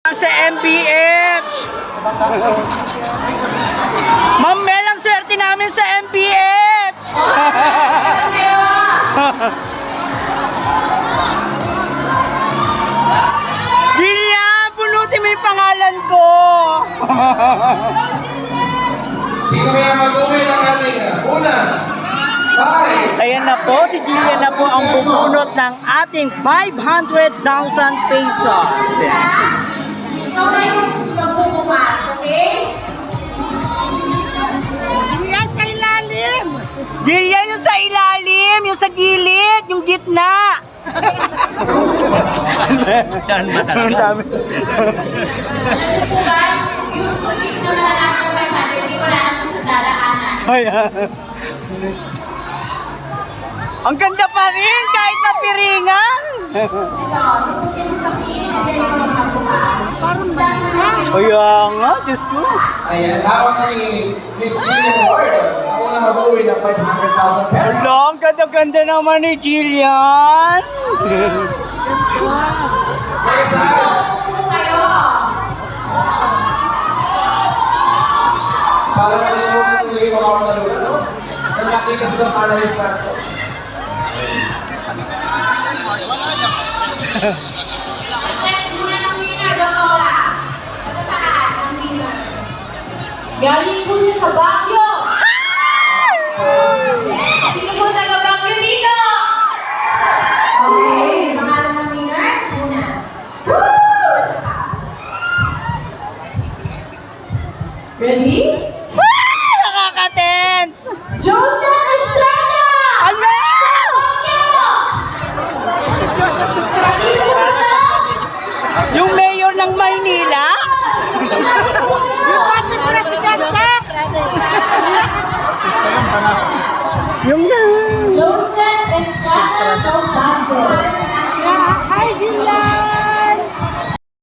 Sa MBH. Ma'am Mel, ang swerte namin sa MBH. Gillian, punutin mo yung pangalan ko. Sino kaya mag-uwi ng ating una? Ayan na po, si Gillian na po ang bumunot ng ating 500,000 pesos. Ikaw na yung magbubukas, okay? Gillian sa ilalim! Gillian yung sa ilalim, yung sa gilid, yung gitna. Saan ba talaga? Alam niyo po ba, yung dito na lang ng 500, di wala na sa daraanan. Ang ganda pa rin, kahit mapiringan. Ito, gusto ko sabihin, and then ikaw magbubukas. Parang Kaya nga, Diyos ko. Ayan, hawak na ni Miss Gillian Ward. Ang una mag-uwi ng 500,000 pesos. Ala, ang ganda-ganda naman ni Gillian. Sige sa Upo kayo. para malilimutan ko yung mga naluto. Ang nakita sa ng Analyst Santos. Next muna ng winner, Doktora. Ito saan, ang winner. Galing po siya sa Baguio. Sino po taga Baguio dito? Okay, pangalan ng winner, una. Ready? Nakaka-tense. Joseph Estrada! Ala! Baguio! Joseph Estrada. Dito po siya? Yung mayor ng Maynila? Yung dating presidente? Yung Joseph Estrada from Baguio.